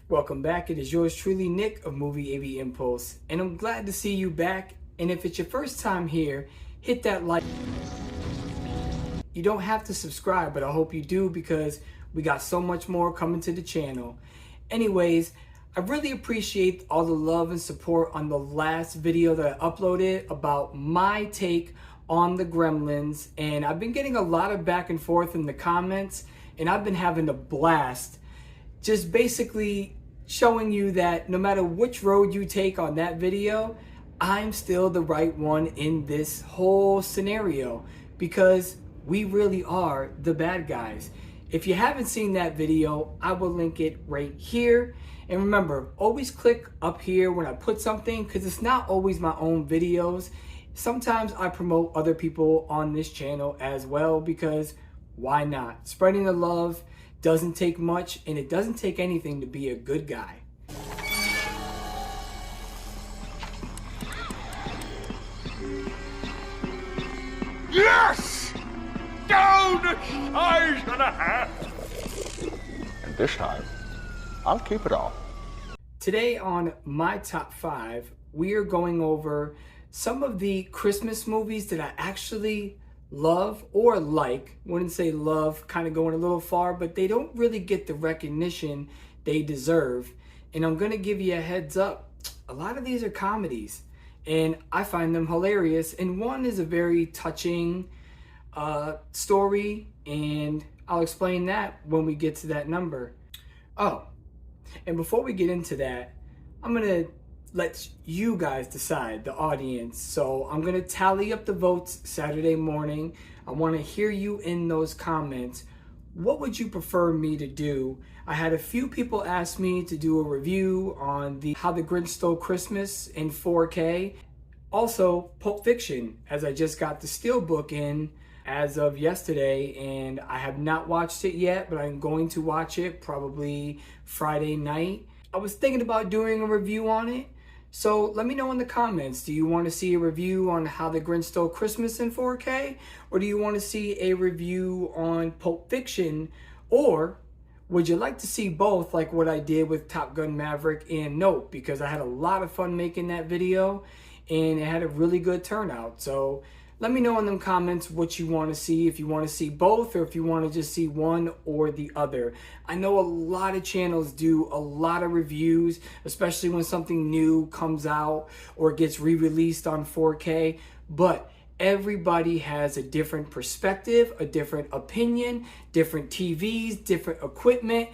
Welcome back. It is yours truly, Nick of Movie AV Impulse, and I'm glad to see you back. And if it's your first time here, hit that like. You don't have to subscribe, but I hope you do because we got so much more coming to the channel. Anyways, I really appreciate all the love and support on the last video that I uploaded about my take on the Gremlins, and I've been getting a lot of back and forth in the comments, and I've been having a blast just basically showing you that no matter which road you take on that video, I'm still the right one in this whole scenario because we really are the bad guys. If you haven't seen that video, I will link it right here. And remember, always click up here when I put something because it's not always my own videos. Sometimes I promote other people on this channel as well because why not? Spreading the love doesn't take much, and it doesn't take anything to be a good guy. Yes! Down a size and a half! And this time, I'll keep it all. Today on my top 5, we are going over some of the Christmas movies that I actually love or like. Wouldn't say love, kind of going a little far, but they don't really get the recognition they deserve. And I'm gonna give you a heads up, a lot of these are comedies and I find them hilarious, and one is a very touching story, and I'll explain that when we get to that number. Oh, and before we get into that, I'm gonna let you guys decide, the audience. So I'm gonna tally up the votes Saturday morning. I wanna hear you in those comments. What would you prefer me to do? I had a few people ask me to do a review on the How the Grinch Stole Christmas in 4K. Also, Pulp Fiction, as I just got the Steelbook in as of yesterday, and I have not watched it yet, but I'm going to watch it probably Friday night. I was thinking about doing a review on it. So let me know in the comments, do you want to see a review on How the Grinch Stole Christmas in 4K? Or do you want to see a review on Pulp Fiction? Or would you like to see both, like what I did with Top Gun Maverick and Nope? Because I had a lot of fun making that video and it had a really good turnout. So let me know in them comments what you want to see, if you want to see both or if you want to just see one or the other. I know a lot of channels do a lot of reviews, especially when something new comes out or gets re-released on 4K, but everybody has a different perspective, a different opinion, different TVs, different equipment.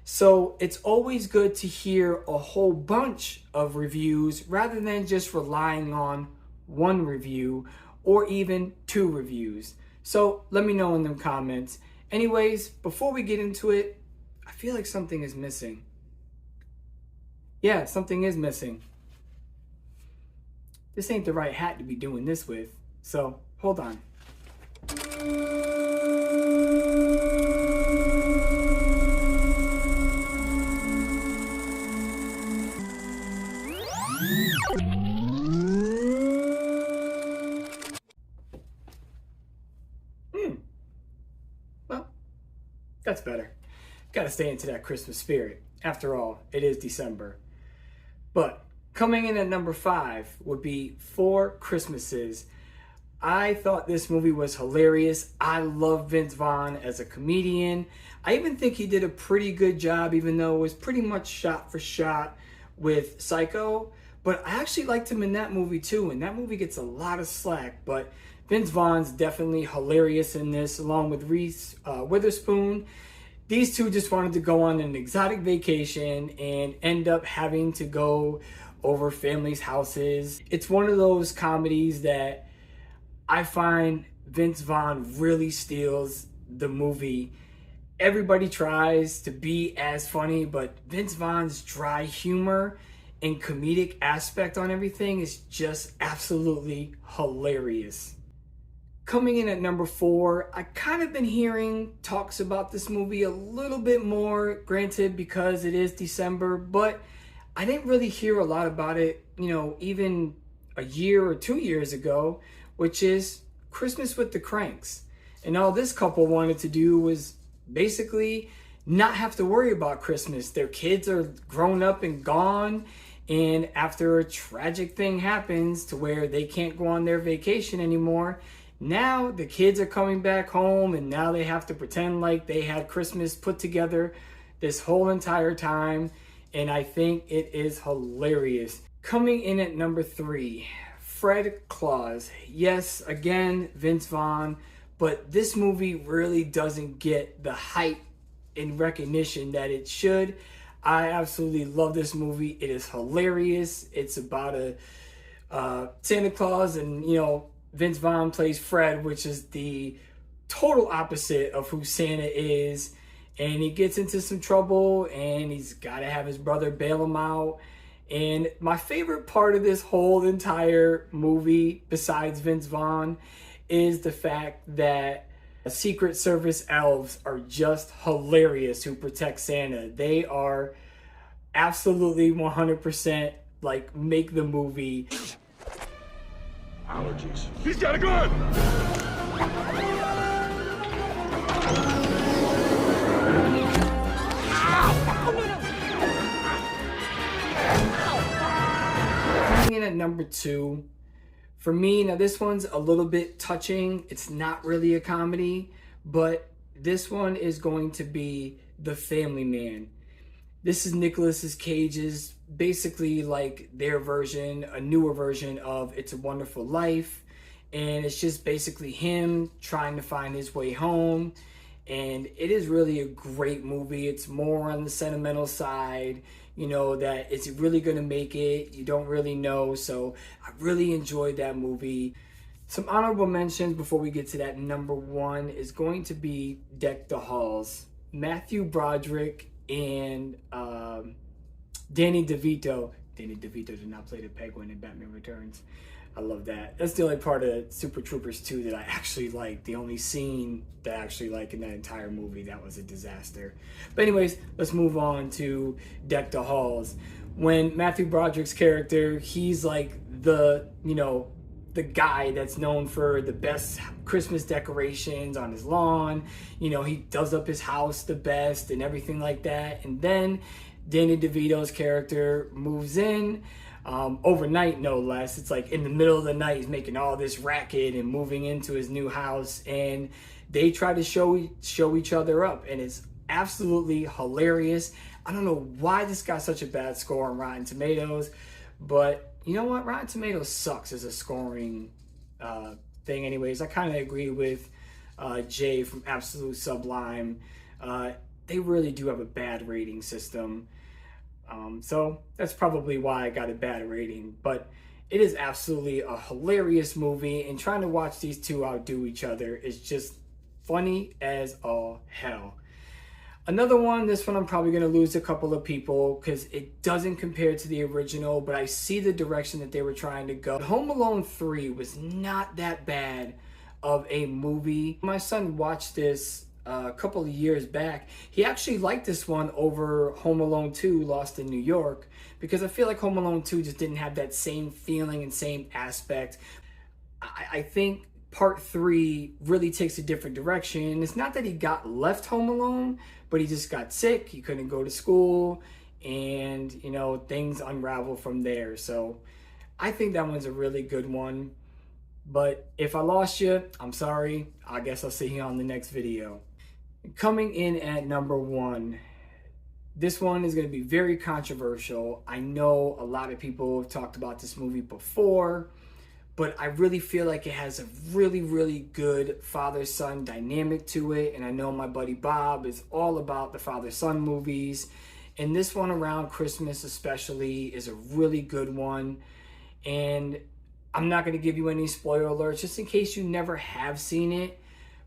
So it's always good to hear a whole bunch of reviews rather than just relying on one review or even 2 reviews. So let me know in them comments. Anyways, before we get into it, I feel like something is missing. Yeah, something is missing. This ain't the right hat to be doing this with. So hold on. Well, that's better. Gotta stay into that Christmas spirit. After all, it is December. But coming in at number 5 would be 4 Christmases. I thought this movie was hilarious. I love Vince Vaughn as a comedian. I even think he did a pretty good job, even though it was pretty much shot for shot with Psycho. But I actually liked him in that movie too, and that movie gets a lot of slack. But Vince Vaughn's definitely hilarious in this, along with Reese Witherspoon. These two just wanted to go on an exotic vacation and end up having to go over families' houses. It's one of those comedies that I find Vince Vaughn really steals the movie. Everybody tries to be as funny, but Vince Vaughn's dry humor and comedic aspect on everything is just absolutely hilarious. Coming in at number 4, I kind of been hearing talks about this movie a little bit more, granted because it is December, but I didn't really hear a lot about it, even a year or 2 years ago, which is Christmas with the Cranks. And all this couple wanted to do was basically not have to worry about Christmas. Their kids are grown up and gone, and after a tragic thing happens to where they can't go on their vacation anymore, now the kids are coming back home, and now they have to pretend like they had Christmas put together this whole entire time. And I think it is hilarious. Coming in at number 3, Fred Claus. Yes, again, Vince Vaughn, but this movie really doesn't get the hype and recognition that it should. I absolutely love this movie. It is hilarious. It's about a Santa Claus, and Vince Vaughn plays Fred, which is the total opposite of who Santa is. And he gets into some trouble, and he's got to have his brother bail him out. And my favorite part of this whole entire movie, besides Vince Vaughn, is the fact that Secret Service elves are just hilarious who protect Santa. They are absolutely 100% like make the movie. Allergies. He's got a gun! In at number 2, for me, now this one's a little bit touching. It's not really a comedy, but this one is going to be The Family Man. This is Nicolas Cage's basically like their version, a newer version of It's a Wonderful Life. And it's just basically him trying to find his way home. And it is really a great movie. It's more on the sentimental side, that it's really going to make it. You don't really know. So I really enjoyed that movie. Some honorable mentions before we get to that number 1 is going to be Deck the Halls. Matthew Broderick and Danny DeVito. Danny DeVito did not play the Penguin in Batman Returns. I love that. That's the only part of Super Troopers 2 that I actually like. The only scene that I actually like in that entire movie. That was a disaster. But anyways, let's move on to Deck the Halls. When Matthew Broderick's character, he's like the guy that's known for the best Christmas decorations on his lawn. He does up his house the best and everything like that. And then Danny DeVito's character moves in. Overnight, no less. It's like in the middle of the night, he's making all this racket and moving into his new house, and they try to show each other up, and it's absolutely hilarious. I don't know why this got such a bad score on Rotten Tomatoes, but you know what? Rotten Tomatoes sucks as a scoring thing anyways. I kind of agree with Jay from Absolute Sublime. They really do have a bad rating system. So that's probably why I got a bad rating, but it is absolutely a hilarious movie, and trying to watch these two outdo each other is just funny as all hell. Another one, this one I'm probably going to lose a couple of people because it doesn't compare to the original, but I see the direction that they were trying to go. Home Alone 3 was not that bad of a movie. My son watched this a couple of years back. He actually liked this one over Home Alone 2 Lost in New York, because I feel like Home Alone 2 just didn't have that same feeling and same aspect. I think part 3 really takes a different direction. It's not that he got left home alone, but he just got sick. He couldn't go to school, and things unravel from there. So I think that one's a really good one. But if I lost you, I'm sorry. I guess I'll see you on the next video. Coming in at number 1, this one is going to be very controversial. I know a lot of people have talked about this movie before, but I really feel like it has a really, really good father-son dynamic to it. And I know my buddy Bob is all about the father-son movies. And this one around Christmas especially is a really good one. And I'm not going to give you any spoiler alerts just in case you never have seen it.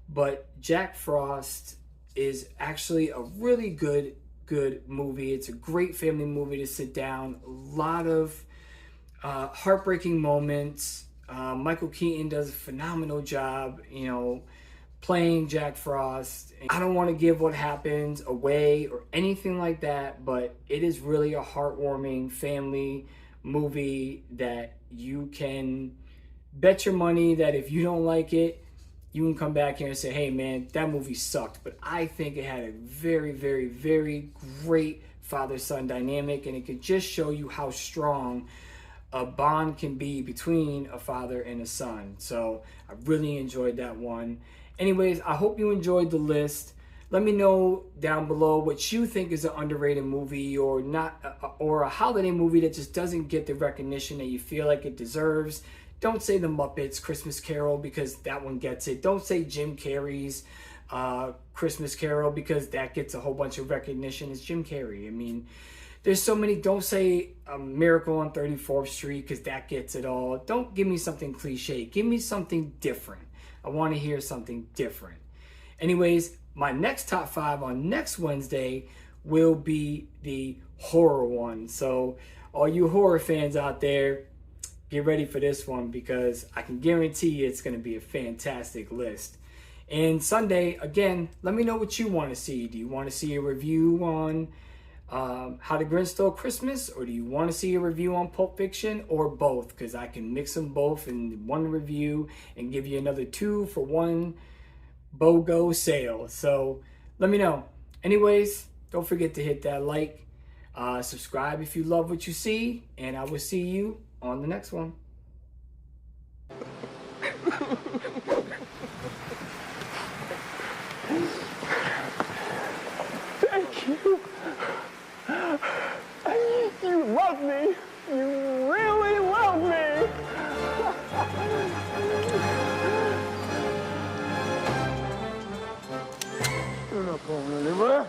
But Jack Frost is actually a really good movie. It's a great family movie to sit down. A lot of heartbreaking moments. Michael Keaton does a phenomenal job, playing Jack Frost. I don't want to give what happens away or anything like that, but it is really a heartwarming family movie that you can bet your money that if you don't like it, you can come back here and say, hey man, that movie sucked. But I think it had a very, very, very great father-son dynamic, and it could just show you how strong a bond can be between a father and a son. So I really enjoyed that one. Anyways, I hope you enjoyed the list. Let me know down below what you think is an underrated movie or not, or a holiday movie that just doesn't get the recognition that you feel like it deserves. Don't say the Muppets Christmas Carol, because that one gets it. Don't say Jim Carrey's Christmas Carol, because that gets a whole bunch of recognition. It's Jim Carrey. I mean, there's so many. Don't say Miracle on 34th Street, because that gets it all. Don't give me something cliche. Give me something different. I want to hear something different. Anyways, my next top 5 on next Wednesday will be the horror one. So all you horror fans out there, get ready for this one, because I can guarantee you it's going to be a fantastic list. And Sunday, again, let me know what you want to see. Do you want to see a review on How the Grinch Stole Christmas, or do you want to see a review on Pulp Fiction, or both? Because I can mix them both in one review and give you another 2 for 1 BOGO sale. So let me know. Anyways, don't forget to hit that like, subscribe if you love what you see, and I will see you on the next one. Thank you. You love me. You really love me. You're not going anywhere.